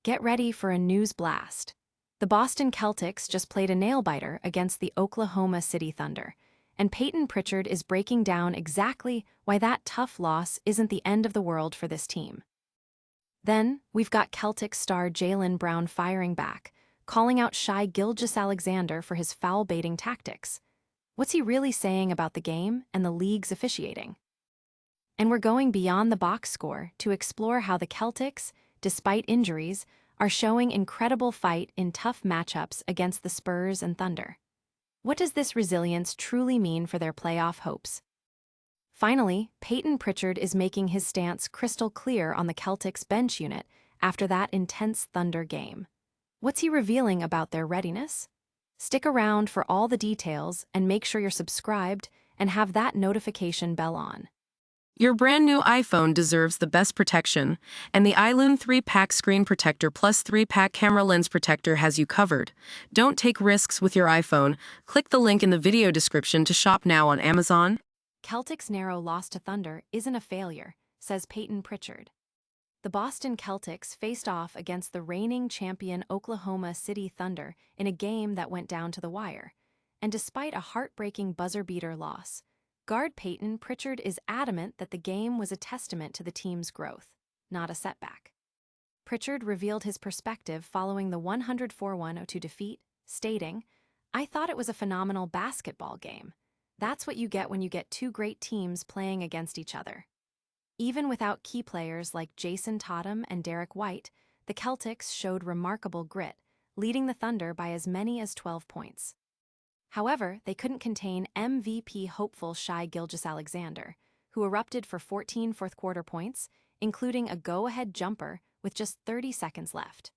Get ready for a news blast. The Boston Celtics just played a nail-biter against the Oklahoma City Thunder, and Payton Pritchard is breaking down exactly why that tough loss isn't the end of the world for this team. Then, we've got Celtics star Jaylen Brown firing back, calling out Shai Gilgeous-Alexander for his foul-baiting tactics. What's he really saying about the game and the league's officiating? And we're going beyond the box score to explore how the Celtics, despite injuries, are showing incredible fight in tough matchups against the Spurs and Thunder. What does this resilience truly mean for their playoff hopes? Finally, Payton Pritchard is making his stance crystal clear on the Celtics bench unit after that intense Thunder game. What's he revealing about their readiness? Stick around for all the details and make sure you're subscribed and have that notification bell on. Your brand new iPhone deserves the best protection, and the iLume 3-Pack Screen Protector Plus 3-Pack Camera Lens Protector has you covered. Don't take risks with your iPhone. Click the link in the video description to shop now on Amazon. Celtics' narrow loss to Thunder isn't a failure, says Payton Pritchard. The Boston Celtics faced off against the reigning champion Oklahoma City Thunder in a game that went down to the wire, and despite a heartbreaking buzzer-beater loss, guard Payton Pritchard is adamant that the game was a testament to the team's growth, not a setback. Pritchard revealed his perspective following the 104-102 defeat, stating, "I thought it was a phenomenal basketball game. That's what you get when you get two great teams playing against each other." Even without key players like Jason Tatum and Derek White, the Celtics showed remarkable grit, leading the Thunder by as many as 12 points. However, they couldn't contain MVP hopeful Shai Gilgeous-Alexander, who erupted for 14 fourth-quarter points, including a go-ahead jumper with just 30 seconds left.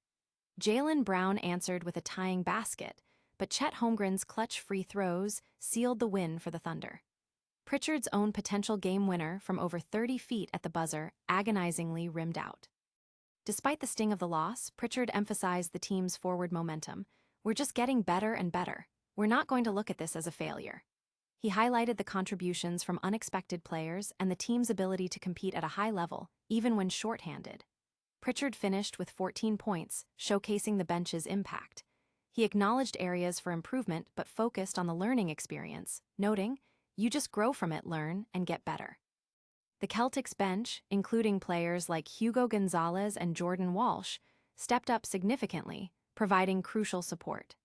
Jaylen Brown answered with a tying basket, but Chet Holmgren's clutch free throws sealed the win for the Thunder. Pritchard's own potential game winner from over 30 feet at the buzzer agonizingly rimmed out. Despite the sting of the loss, Pritchard emphasized the team's forward momentum. "We're just getting better and better. We're not going to look at this as a failure." He highlighted the contributions from unexpected players and the team's ability to compete at a high level, even when shorthanded. Pritchard finished with 14 points, showcasing the bench's impact. He acknowledged areas for improvement but focused on the learning experience, noting, "You just grow from it, learn, and get better." The Celtics bench, including players like Hugo Gonzalez and Jordan Walsh, stepped up significantly, providing crucial support.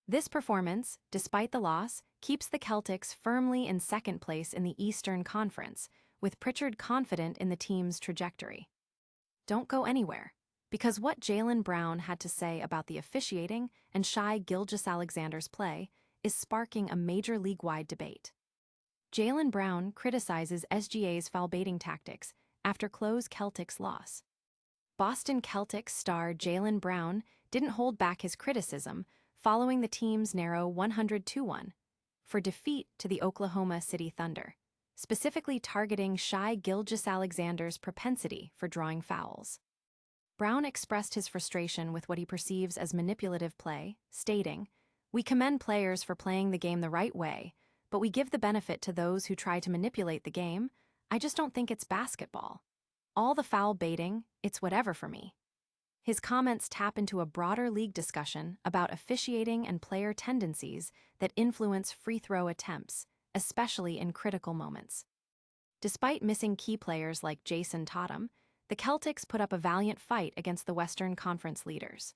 This performance, despite the loss, keeps the Celtics firmly in second place in the Eastern Conference, with Pritchard confident in the team's trajectory. Don't go anywhere, because what Jaylen Brown had to say about the officiating and Shai Gilgeous-Alexander's play is sparking a major league-wide debate. Jaylen Brown criticizes SGA's foul-baiting tactics after close Celtics loss. Boston Celtics star Jaylen Brown didn't hold back his criticism following the team's narrow 102-1 for defeat to the Oklahoma City Thunder, specifically targeting Shai Gilgeous-Alexander's propensity for drawing fouls. Brown expressed his frustration with what he perceives as manipulative play, stating, "We commend players for playing the game the right way, but we give the benefit to those who try to manipulate the game. I just don't think it's basketball. All the foul baiting, it's whatever for me." His comments tap into a broader league discussion about officiating and player tendencies that influence free throw attempts, especially in critical moments. Despite missing key players like Jason Tatum, the Celtics put up a valiant fight against the Western Conference leaders.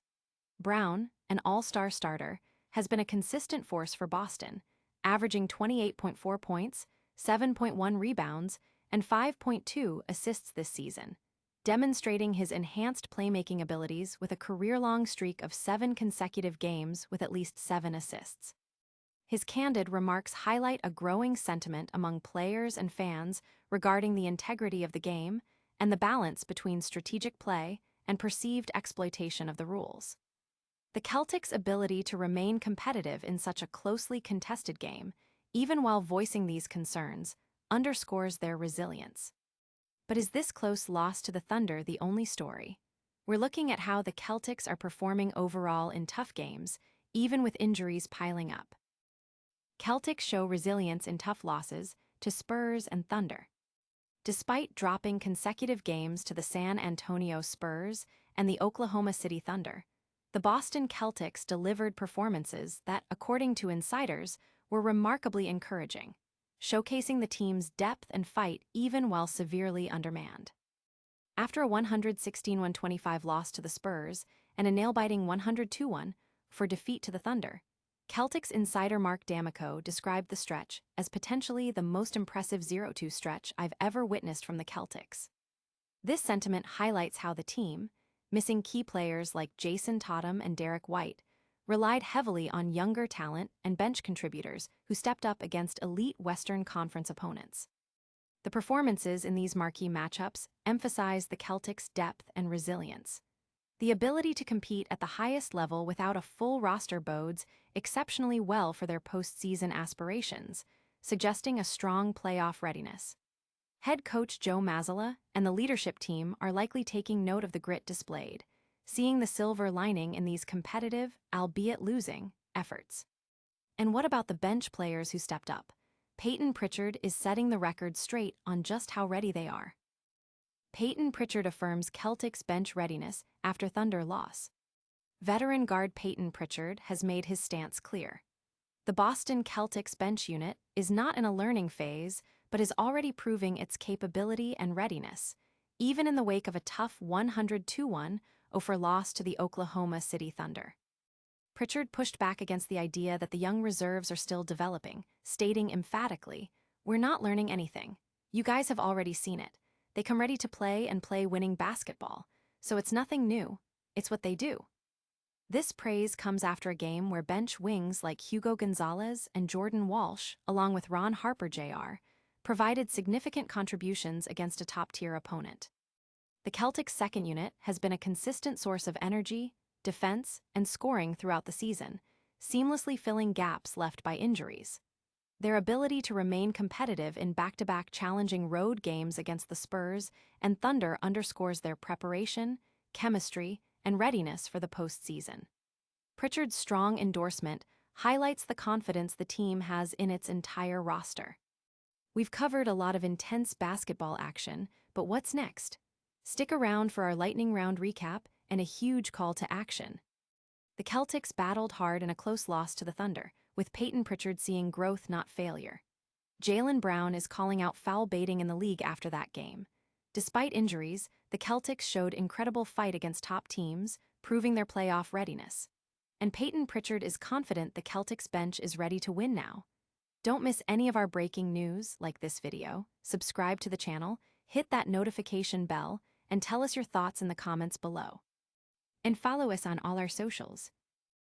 Brown, an all-star starter, has been a consistent force for Boston, averaging 28.4 points, 7.1 rebounds, and 5.2 assists this season, demonstrating his enhanced playmaking abilities with a career-long streak of 7 consecutive games with at least 7 assists. His candid remarks highlight a growing sentiment among players and fans regarding the integrity of the game and the balance between strategic play and perceived exploitation of the rules. The Celtics' ability to remain competitive in such a closely contested game, even while voicing these concerns, underscores their resilience. But is this close loss to the Thunder the only story? We're looking at how the Celtics are performing overall in tough games, even with injuries piling up. Celtics show resilience in tough losses to Spurs and Thunder. Despite dropping consecutive games to the San Antonio Spurs and the Oklahoma City Thunder, the Boston Celtics delivered performances that, according to insiders, were remarkably encouraging, showcasing the team's depth and fight even while severely undermanned. After a 116-125 loss to the Spurs and a nail-biting 102-1 for defeat to the Thunder, Celtics insider Mark D'Amico described the stretch as potentially the most impressive 0-2 stretch I've ever witnessed from the Celtics. This sentiment highlights how the team, missing key players like Jason Tatum and Derek White, relied heavily on younger talent and bench contributors who stepped up against elite Western Conference opponents. The performances in these marquee matchups emphasize the Celtics' depth and resilience. The ability to compete at the highest level without a full roster bodes exceptionally well for their postseason aspirations, suggesting a strong playoff readiness. Head coach Joe Mazzulla and the leadership team are likely taking note of the grit displayed, seeing the silver lining in these competitive, albeit losing, efforts. And what about the bench players who stepped up? Payton Pritchard is setting the record straight on just how ready they are. Payton Pritchard affirms Celtics bench readiness after Thunder loss. Veteran guard Payton Pritchard has made his stance clear. The Boston Celtics bench unit is not in a learning phase, but is already proving its capability and readiness, even in the wake of a tough 102-1 over loss to the Oklahoma City Thunder. Pritchard pushed back against the idea that the young reserves are still developing, stating emphatically, "We're not learning anything. You guys have already seen it. They come ready to play and play winning basketball, so it's nothing new. It's what they do." This praise comes after a game where bench wings like Hugo Gonzalez and Jordan Walsh, along with Ron Harper Jr., provided significant contributions against a top-tier opponent. The Celtics' second unit has been a consistent source of energy, defense, and scoring throughout the season, seamlessly filling gaps left by injuries. Their ability to remain competitive in back-to-back challenging road games against the Spurs and Thunder underscores their preparation, chemistry, and readiness for the postseason. Pritchard's strong endorsement highlights the confidence the team has in its entire roster. We've covered a lot of intense basketball action, but what's next? Stick around for our lightning round recap and a huge call to action. The Celtics battled hard in a close loss to the Thunder, with Payton Pritchard seeing growth, not failure. Jaylen Brown is calling out foul baiting in the league after that game. Despite injuries, the Celtics showed incredible fight against top teams, proving their playoff readiness. And Payton Pritchard is confident the Celtics bench is ready to win now. Don't miss any of our breaking news like this video. Subscribe to the channel, hit that notification bell, and tell us your thoughts in the comments below. And follow us on all our socials.